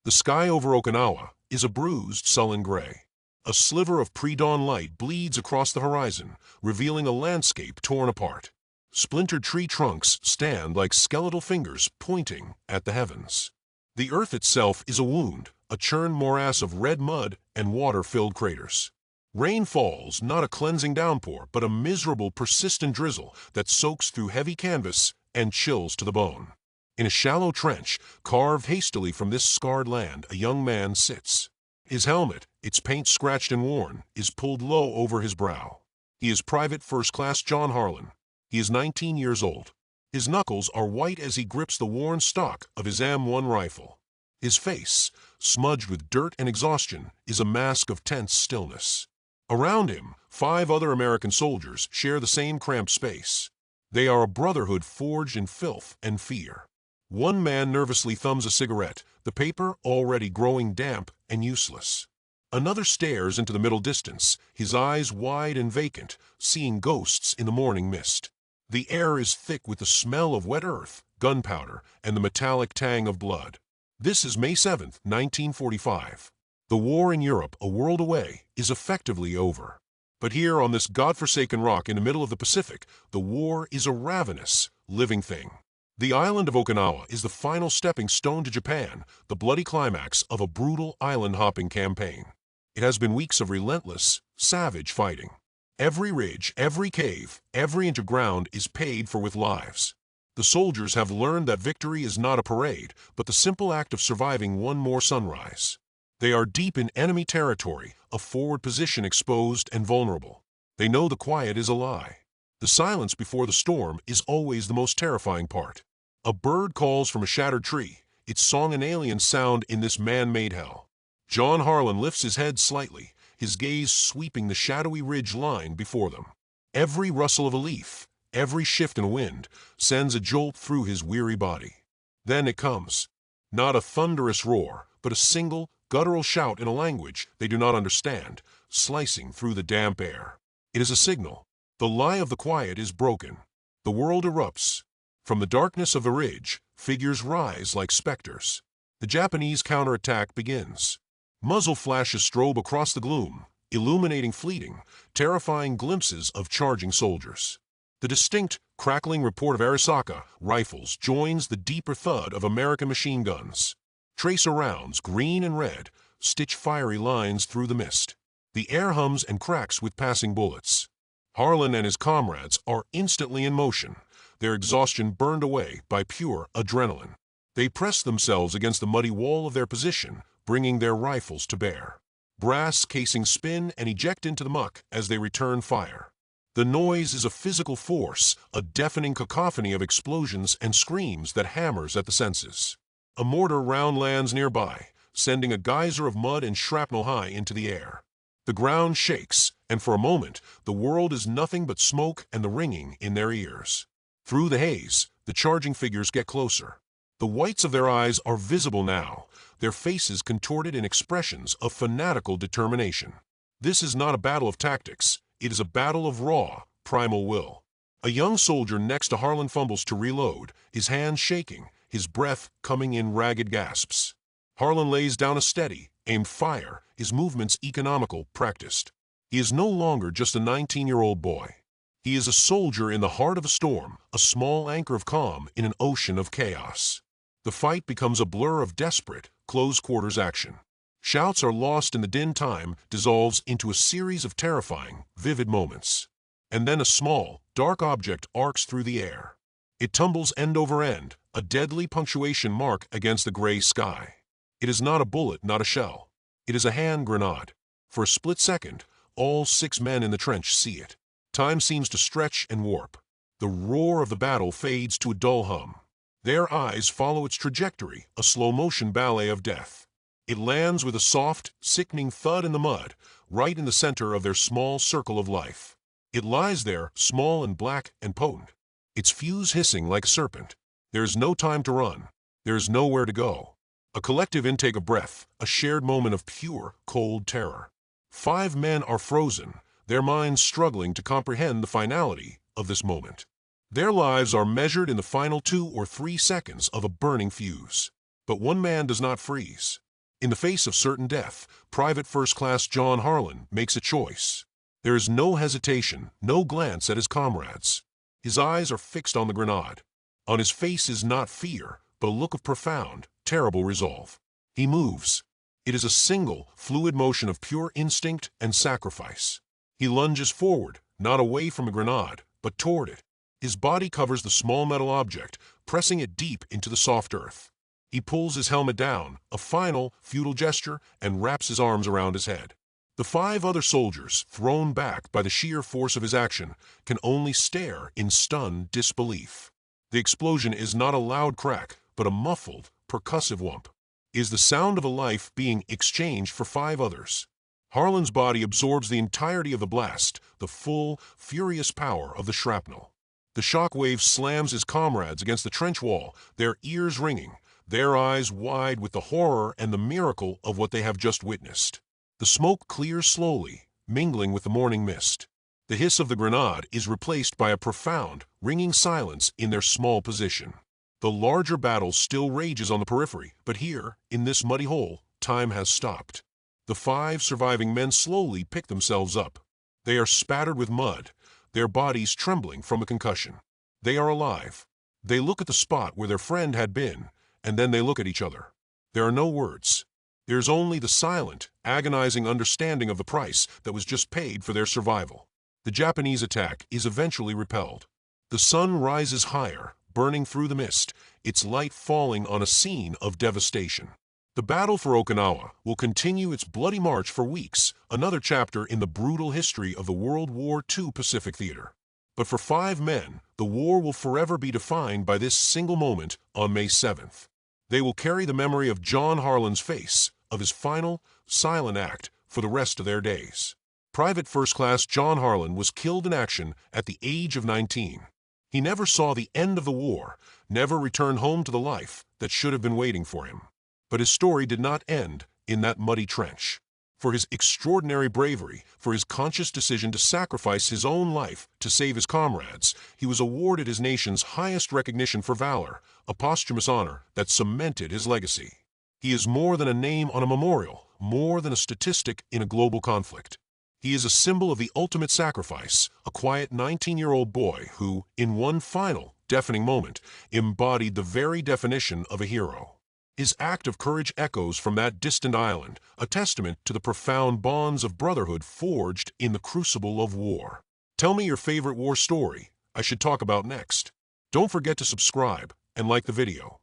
The sky over Okinawa is a bruised, sullen gray. A sliver of pre-dawn light bleeds across the horizon, revealing a landscape torn apart. Splintered tree trunks stand like skeletal fingers pointing at the heavens. The earth itself is a wound, a churned morass of red mud and water-filled craters. Rain falls, not a cleansing downpour, but a miserable, persistent drizzle that soaks through heavy canvas and chills to the bone. In a shallow trench, carved hastily from this scarred land, a young man sits. His helmet, its paint scratched and worn, is pulled low over his brow. He is Private First Class John Harlan. He is 19 years old. His knuckles are white as he grips the worn stock of his M1 rifle. His face, smudged with dirt and exhaustion, is a mask of tense stillness. Around him, 5 other American soldiers share the same cramped space. They are a brotherhood forged in filth and fear. One man nervously thumbs a cigarette, the paper already growing damp and useless. Another stares into the middle distance, his eyes wide and vacant, seeing ghosts in the morning mist. The air is thick with the smell of wet earth, gunpowder, and the metallic tang of blood. This is May 7, 1945. The war in Europe, a world away, is effectively over. But here on this godforsaken rock in the middle of the Pacific, the war is a ravenous, living thing. The island of Okinawa is the final stepping stone to Japan, the bloody climax of a brutal island-hopping campaign. It has been weeks of relentless, savage fighting. Every ridge, every cave, every inch of ground is paid for with lives. The soldiers have learned that victory is not a parade, but the simple act of surviving one more sunrise. They are deep in enemy territory, a forward position exposed and vulnerable. They know the quiet is a lie. The silence before the storm is always the most terrifying part. A bird calls from a shattered tree, its song an alien sound in this man-made hell. John Harlan lifts his head slightly, his gaze sweeping the shadowy ridge line before them. Every rustle of a leaf, every shift in a wind, sends a jolt through his weary body. Then it comes. Not a thunderous roar, but a single, guttural shout in a language they do not understand, slicing through the damp air. It is a signal. The lie of the quiet is broken. The world erupts. From the darkness of the ridge, figures rise like specters. The Japanese counterattack begins. Muzzle flashes strobe across the gloom, illuminating fleeting, terrifying glimpses of charging soldiers. The distinct, crackling report of Arisaka rifles joins the deeper thud of American machine guns. Tracer rounds, green and red, stitch fiery lines through the mist. The air hums and cracks with passing bullets. Harlan and his comrades are instantly in motion, their exhaustion burned away by pure adrenaline. They press themselves against the muddy wall of their position, bringing their rifles to bear. Brass casings spin and eject into the muck as they return fire. The noise is a physical force, a deafening cacophony of explosions and screams that hammers at the senses. A mortar round lands nearby, sending a geyser of mud and shrapnel high into the air. The ground shakes, and for a moment, the world is nothing but smoke and the ringing in their ears. Through the haze, the charging figures get closer. The whites of their eyes are visible now, their faces contorted in expressions of fanatical determination. This is not a battle of tactics, it is a battle of raw, primal will. A young soldier next to Harlan fumbles to reload, his hands shaking, his breath coming in ragged gasps. Harlan lays down a steady, aimed fire, his movements economical, practiced. He is no longer just a 19-year-old boy. He is a soldier in the heart of a storm, a small anchor of calm in an ocean of chaos. The fight becomes a blur of desperate, close-quarters action. Shouts are lost in the din, time dissolves into a series of terrifying, vivid moments. And then a small, dark object arcs through the air. It tumbles end over end, a deadly punctuation mark against the gray sky. It is not a bullet, not a shell. It is a hand grenade. For a split second, all 6 men in the trench see it. Time seems to stretch and warp. The roar of the battle fades to a dull hum. Their eyes follow its trajectory, a slow-motion ballet of death. It lands with a soft, sickening thud in the mud, right in the center of their small circle of life. It lies there, small and black and potent. Its fuse hissing like a serpent. There is no time to run. There is nowhere to go. A collective intake of breath, a shared moment of pure, cold terror. 5 men are frozen, their minds struggling to comprehend the finality of this moment. Their lives are measured in the final 2 or 3 seconds of a burning fuse. But one man does not freeze. In the face of certain death, Private First Class John Harlan makes a choice. There is no hesitation, no glance at his comrades. His eyes are fixed on the grenade. On his face is not fear, but a look of profound, terrible resolve. He moves. It is a single, fluid motion of pure instinct and sacrifice. He lunges forward, not away from the grenade, but toward it. His body covers the small metal object, pressing it deep into the soft earth. He pulls his helmet down, a final, futile gesture, and wraps his arms around his head. The 5 other soldiers, thrown back by the sheer force of his action, can only stare in stunned disbelief. The explosion is not a loud crack, but a muffled, percussive whump. It is the sound of a life being exchanged for 5 others. Harlan's body absorbs the entirety of the blast, the full, furious power of the shrapnel. The shock wave slams his comrades against the trench wall, their ears ringing, their eyes wide with the horror and the miracle of what they have just witnessed. The smoke clears slowly, mingling with the morning mist. The hiss of the grenade is replaced by a profound, ringing silence in their small position. The larger battle still rages on the periphery, but here, in this muddy hole, time has stopped. The 5 surviving men slowly pick themselves up. They are spattered with mud, their bodies trembling from a concussion. They are alive. They look at the spot where their friend had been, and then they look at each other. There are no words. There is only the silent, agonizing understanding of the price that was just paid for their survival. The Japanese attack is eventually repelled. The sun rises higher, burning through the mist, its light falling on a scene of devastation. The battle for Okinawa will continue its bloody march for weeks, another chapter in the brutal history of the World War II Pacific Theater. But for 5 men, the war will forever be defined by this single moment on May 7th. They will carry the memory of John Harlan's face, of his final, silent act, for the rest of their days. Private First Class John Harlan was killed in action at the age of 19. He never saw the end of the war, never returned home to the life that should have been waiting for him. But his story did not end in that muddy trench. For his extraordinary bravery, for his conscious decision to sacrifice his own life to save his comrades, he was awarded his nation's highest recognition for valor, a posthumous honor that cemented his legacy. He is more than a name on a memorial, more than a statistic in a global conflict. He is a symbol of the ultimate sacrifice, a quiet 19-year-old boy who, in one final, deafening moment, embodied the very definition of a hero. His act of courage echoes from that distant island, a testament to the profound bonds of brotherhood forged in the crucible of war. Tell me your favorite war story I should talk about next. Don't forget to subscribe and like the video.